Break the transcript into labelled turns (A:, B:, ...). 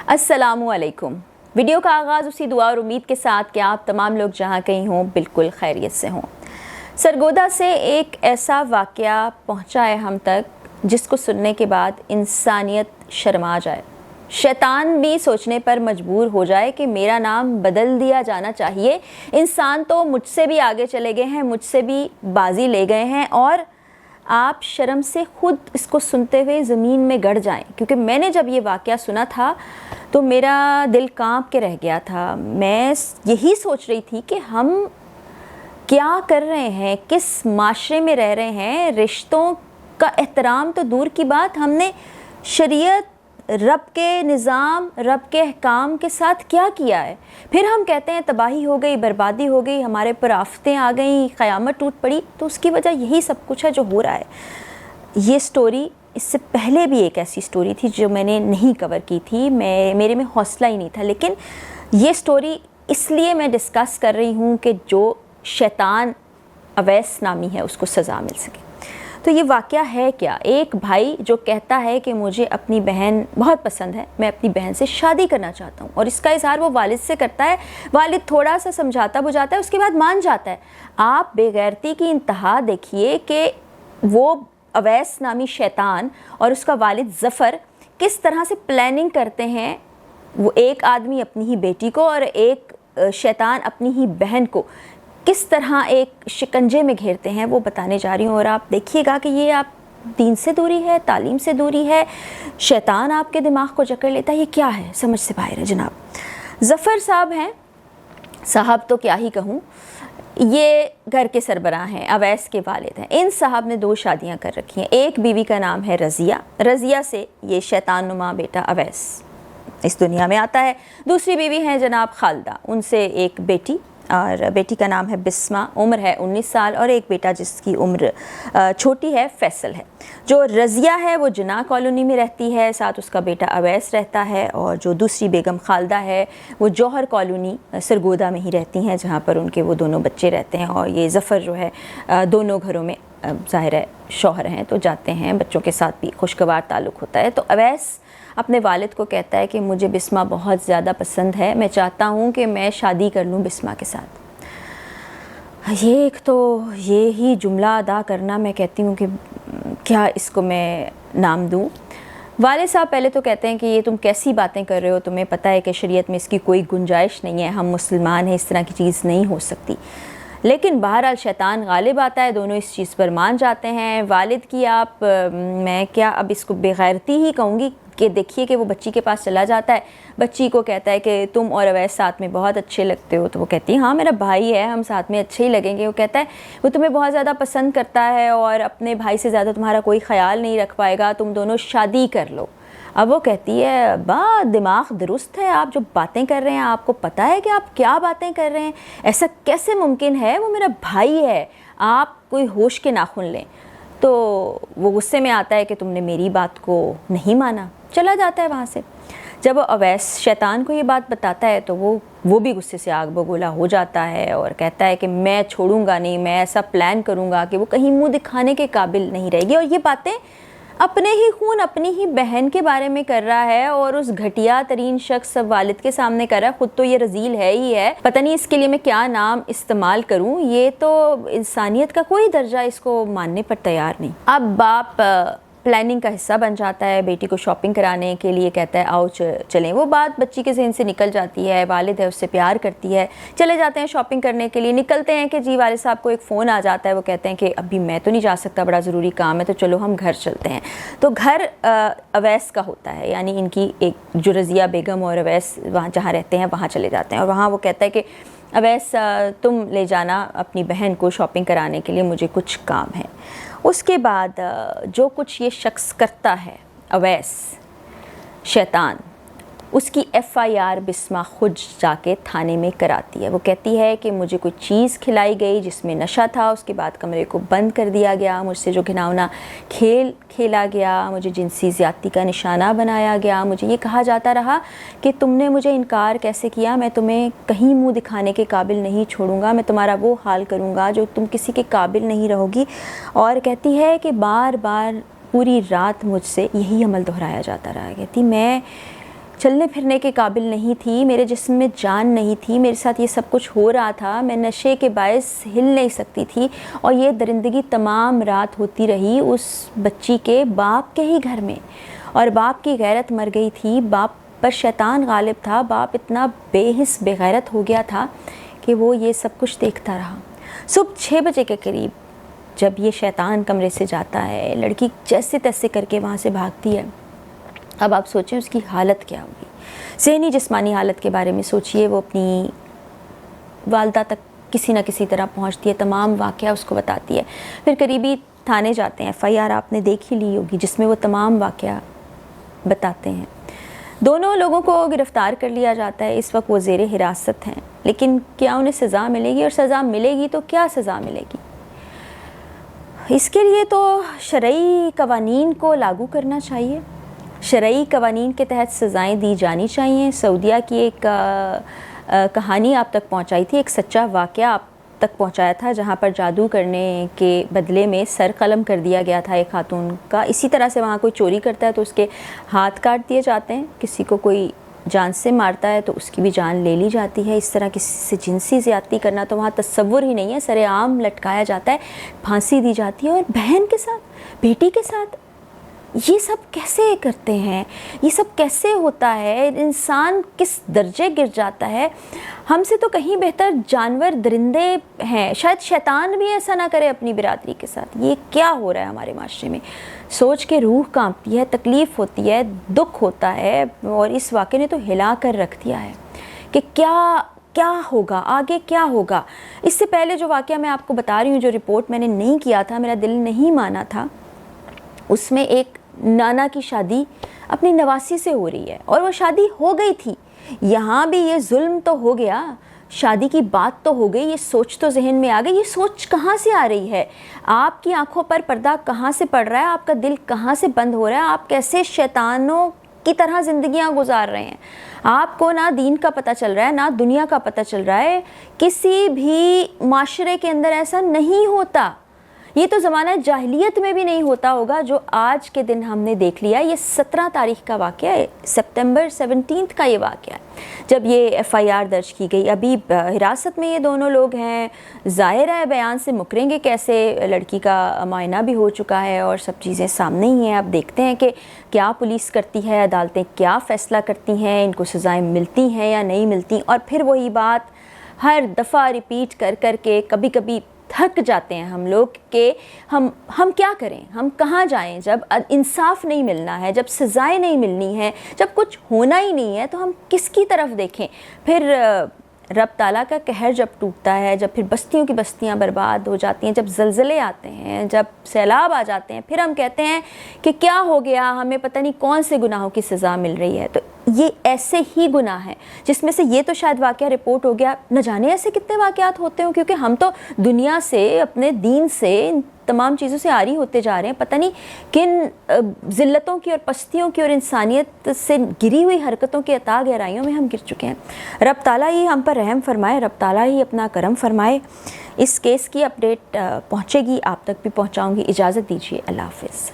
A: अस्सलामु अलैकुम। वीडियो का आगाज़ उसी दुआ और उम्मीद के साथ कि आप तमाम लोग जहाँ कहीं हों बिल्कुल खैरियत से हों। सरगोदा से एक ऐसा वाक़या पहुँचा है हम तक जिसको सुनने के बाद इंसानियत शर्मा जाए, शैतान भी सोचने पर मजबूर हो जाए कि मेरा नाम बदल दिया जाना चाहिए। इंसान तो मुझसे भी आगे चले गए हैं, मुझसे भी बाजी ले गए हैं और आप शर्म से ख़ुद इसको सुनते हुए ज़मीन में गड़ जाएं। क्योंकि मैंने जब ये वाक़या सुना था तो मेरा दिल कांप के रह गया था। मैं यही सोच रही थी कि हम क्या कर रहे हैं, किस माशरे में रह रहे हैं। रिश्तों का एहतराम तो दूर की बात, हमने शरीयत, रब के निज़ाम, रब के अहकाम के साथ क्या किया है। फिर हम कहते हैं तबाही हो गई, बर्बादी हो गई, हमारे पर आफतें आ गई, क़यामत टूट पड़ी। तो उसकी वजह यही सब कुछ है जो हो रहा है। ये स्टोरी, इससे पहले भी एक ऐसी स्टोरी थी जो मैंने नहीं कवर की थी, मेरे में हौसला ही नहीं था। लेकिन ये स्टोरी इसलिए मैं डिस्कस कर रही हूँ कि जो शैतान अवैस नामी है उसको सज़ा मिल सके। तो ये वाक़या है क्या, एक भाई जो कहता है कि मुझे अपनी बहन बहुत पसंद है, मैं अपनी बहन से शादी करना चाहता हूँ, और इसका इज़हार वो वालिद से करता है। वालिद थोड़ा सा समझाता बुझाता है, उसके बाद मान जाता है। आप बेगैरती की इंतहा देखिए कि वो अवैस नामी शैतान और उसका वालिद ज़फ़र किस तरह से प्लानिंग करते हैं। वो एक आदमी अपनी ही बेटी को और एक शैतान अपनी ही बहन को किस तरह एक शिकंजे में घेरते हैं, वो बताने जा रही हूँ। और आप देखिएगा कि ये आप दीन से दूरी है, तालीम से दूरी है, शैतान आपके दिमाग को जकड़ लेता है। ये क्या है, समझ से बाहर है जनाब। ज़फ़र साहब हैं, साहब तो क्या ही कहूँ, ये घर के सरबराह हैं, अवैस के वालिद हैं। इन साहब ने 2 शादियाँ कर रखी हैं। एक बीवी का नाम है रज़िया, रज़िया से ये शैतान नुमा बेटा अवैस इस दुनिया में आता है। दूसरी बीवी हैं जनाब खालदा, उनसे एक बेटी, और बेटी का नाम है बिस्मा, उम्र है 19 साल, और एक बेटा जिसकी उम्र छोटी है, फैसल है। जो रज़िया है वो जिना कॉलोनी में रहती है, साथ उसका बेटा अवैस रहता है। और जो दूसरी बेगम खालदा है वो जौहर कॉलोनी सरगोदा में ही रहती हैं, जहाँ पर उनके वो दोनों बच्चे रहते हैं। और ये ज़फ़र जो है दोनों घरों में ज़ाहिर है शौहर हैं तो जाते हैं, बच्चों के साथ भी खुशगवार ताल्लुक़ होता है। तो अवैस अपने वालिद को कहता है कि मुझे बिस्मा बहुत ज़्यादा पसंद है, मैं चाहता हूँ कि मैं शादी कर लूँ बिस्मा के साथ। ये एक तो ये ही जुमला अदा करना, मैं कहती हूँ कि क्या इसको मैं नाम दूँ। वालिद साहब पहले तो कहते हैं कि ये तुम कैसी बातें कर रहे हो, तुम्हें पता है कि शरीयत में इसकी कोई गुंजाइश नहीं है, हम मुसलमान हैं, इस तरह की चीज़ नहीं हो सकती। लेकिन बहरहाल शैतान गालिब आता है, दोनों इस चीज़ पर मान जाते हैं। वालिद की मैं क्या अब इसको बेगैरती ही कहूँगी कि देखिए कि वो बच्ची के पास चला जाता है, बच्ची को कहता है कि तुम और अवैस साथ में बहुत अच्छे लगते हो। तो वो कहती है हाँ मेरा भाई है, हम साथ में अच्छे ही लगेंगे। वो कहता है वो तुम्हें बहुत ज़्यादा पसंद करता है और अपने भाई से ज़्यादा तुम्हारा कोई ख्याल नहीं रख पाएगा, तुम दोनों शादी कर लो। अब वो कहती है बा दिमाग दुरुस्त है, आप जो बातें कर रहे हैं आपको पता है कि आप क्या बातें कर रहे हैं, ऐसा कैसे मुमकिन है, वो मेरा भाई है, आप कोई होश के नाखुन लें। तो वो गुस्से में आता है कि तुमने मेरी बात को नहीं माना, चला जाता है वहाँ से। जब वो अवैस शैतान को ये बात बताता है तो वो भी गुस्से से आग बगोला हो जाता है और कहता है कि मैं छोड़ूंगा नहीं, मैं ऐसा प्लान करूँगा कि वो कहीं मुँह दिखाने के काबिल नहीं रहेगी। और ये बातें अपने ही खून, अपनी ही बहन के बारे में कर रहा है और उस घटिया तरीन शख्स वालिद के सामने कर रहा है। ख़ुद तो ये रजील है ही है, पता नहीं इसके लिए मैं क्या नाम इस्तेमाल करूं। ये तो इंसानियत का कोई दर्जा इसको मानने पर तैयार नहीं। अब बाप प्लानिंग का हिस्सा बन जाता है, बेटी को शॉपिंग कराने के लिए कहता है आओ चलें। वो बात बच्ची के ज़हन से निकल जाती है, वालिद है उससे प्यार करती है, चले जाते हैं शॉपिंग करने के लिए। निकलते हैं कि जी वालिद साहब को एक फ़ोन आ जाता है, वो कहते हैं कि अभी मैं तो नहीं जा सकता, बड़ा ज़रूरी काम है, तो चलो हम घर चलते हैं। तो घर अवैस का होता है, यानी इनकी एक जो रज़िया बेगम और अवैस वहाँ जहाँ रहते हैं वहाँ चले जाते हैं। और वहाँ वो कहता है कि अवैस तुम ले जाना अपनी बहन को शॉपिंग कराने के लिए, मुझे कुछ काम है। उसके बाद जो कुछ ये शख्स करता है अवैस शैतान, उसकी FIR बिस्मा खुद जाके थाने में कराती है। वो कहती है कि मुझे कोई चीज़ खिलाई गई जिसमें नशा था, उसके बाद कमरे को बंद कर दिया गया, मुझसे जो घिनौना खेल खेला गया, मुझे जिनसी ज़्यादती का निशाना बनाया गया, मुझे ये कहा जाता रहा कि तुमने मुझे इनकार कैसे किया, मैं तुम्हें कहीं मुँह दिखाने के काबिल नहीं छोड़ूंगा, मैं तुम्हारा वो हाल करूँगा जो तुम किसी के काबिल नहीं रहोगी। और कहती है कि बार बार पूरी रात मुझसे यही अमल दोहराया जाता रहा। कहती मैं चलने फिरने के काबिल नहीं थी, मेरे जिस्म में जान नहीं थी, मेरे साथ ये सब कुछ हो रहा था, मैं नशे के बायस हिल नहीं सकती थी और ये दरिंदगी तमाम रात होती रही उस बच्ची के बाप के ही घर में। और बाप की गैरत मर गई थी, बाप पर शैतान गालिब था, बाप इतना बेहिस बेगैरत हो गया था कि वो ये सब कुछ देखता रहा। सुबह 6 बजे के करीब जब ये शैतान कमरे से जाता है, लड़की जैसे तैसे करके वहाँ से भागती है। अब आप सोचें उसकी हालत क्या होगी, ज़हनी जिस्मानी हालत के बारे में सोचिए। वो अपनी वालदा तक किसी न किसी तरह पहुँचती है, तमाम वाक़या उसको बताती है। फिर करीबी थाने जाते हैं, FIR आपने देख ही ली होगी जिसमें वो तमाम वाक़या बताते हैं। दोनों लोगों को गिरफ़्तार कर लिया जाता है। इस वक्त वो ज़ेरे हिरासत हैं, लेकिन क्या उन्हें सज़ा मिलेगी, और सज़ा मिलेगी तो क्या सज़ा मिलेगी? इसके लिए तो शरई कवानीन को लागू करना चाहिए। शरई कवानीन के तहत सज़ाएं दी जानी चाहिए। सऊदीया की एक कहानी आप तक पहुंचाई थी, एक सच्चा वाक़या आप तक पहुंचाया था, जहां पर जादू करने के बदले में सर कलम कर दिया गया था एक खातून का। इसी तरह से वहाँ कोई चोरी करता है तो उसके हाथ काट दिए जाते हैं, किसी को कोई जान से मारता है तो उसकी भी जान ले ली जाती है। इस तरह किसी से जिनसी ज़्यादती करना तो वहाँ तस्वुर ही नहीं है, सरेआम लटकाया जाता है, फांसी दी जाती है। और बहन के साथ, बेटी के साथ ये सब कैसे करते हैं? ये सब कैसे होता है? इंसान किस दर्जे गिर जाता है? हमसे तो कहीं बेहतर जानवर, दरिंदे हैं। शायद शैतान भी ऐसा ना करे अपनी बिरादरी के साथ। ये क्या हो रहा है हमारे माशरे में? सोच के रूह कांपती है, तकलीफ़ होती है, दुख होता है। और इस वाक़े ने तो हिला कर रख दिया है कि क्या होगा आगे, क्या होगा। इससे पहले जो वाक़या मैं आपको बता रही हूँ, जो रिपोर्ट मैंने नहीं किया था, मेरा दिल नहीं माना था, उसमें एक नाना की शादी अपनी नवासी से हो रही है और वो शादी हो गई थी। यहाँ भी ये जुल्म तो हो गया, शादी की बात तो हो गई, ये सोच तो जहन में आ गई। ये सोच कहाँ से आ रही है? आपकी आंखों पर पर्दा कहाँ से पड़ रहा है? आपका दिल कहाँ से बंद हो रहा है? आप कैसे शैतानों की तरह ज़िंदगियाँ गुजार रहे हैं? आपको ना दीन का पता चल रहा है, ना दुनिया का पता चल रहा है। किसी भी माशरे के अंदर ऐसा नहीं होता। ये तो ज़माना जाहिलियत में भी नहीं होता होगा जो आज के दिन हमने देख लिया। ये 17 तारीख का वाक़या है, सितंबर 17 का ये वाक़या है जब ये FIR दर्ज की गई। अभी हिरासत में ये दोनों लोग हैं। ज़ाहिर है बयान से मुकरेंगे कैसे? लड़की का मुआयना भी हो चुका है और सब चीज़ें सामने ही हैं। अब देखते हैं कि क्या पुलिस करती है, अदालतें क्या फ़ैसला करती हैं, इनको सज़ाएँ मिलती हैं या नहीं मिलती। और फिर वही बात हर दफ़ा रिपीट कर कर के कभी कभी थक जाते हैं हम लोग कि हम क्या करें, हम कहाँ जाएं? जब इंसाफ नहीं मिलना है, जब सज़ाएं नहीं मिलनी है, जब कुछ होना ही नहीं है, तो हम किसकी तरफ देखें? फिर रब ताला का कहर जब टूटता है, जब फिर बस्तियों की बस्तियां बर्बाद हो जाती हैं, जब ज़लज़ले आते हैं, जब सैलाब आ जाते हैं, फिर हम कहते हैं कि क्या हो गया, हमें पता नहीं कौन से गुनाहों की सज़ा मिल रही है। तो ये ऐसे ही गुनाह हैं जिसमें से ये तो शायद वाक़या रिपोर्ट हो गया। न जाने ऐसे कितने वाक़यात होते हों, क्योंकि हम तो दुनिया से, अपने दीन से, तमाम चीज़ों से आरी होते जा रहे हैं। पता नहीं किन ज़िल्लतों की और पस्तियों की और इंसानियत से गिरी हुई हरकतों की अता गहराइयों में हम गिर चुके हैं। रब ताला ही हम पर रहम फरमाए, रब ताला ही अपना करम फरमाए। इस केस की अपडेट पहुँचेगी, आप तक भी पहुँचाऊँगी। इजाज़त दीजिए, अल्लाह हाफ़िज़।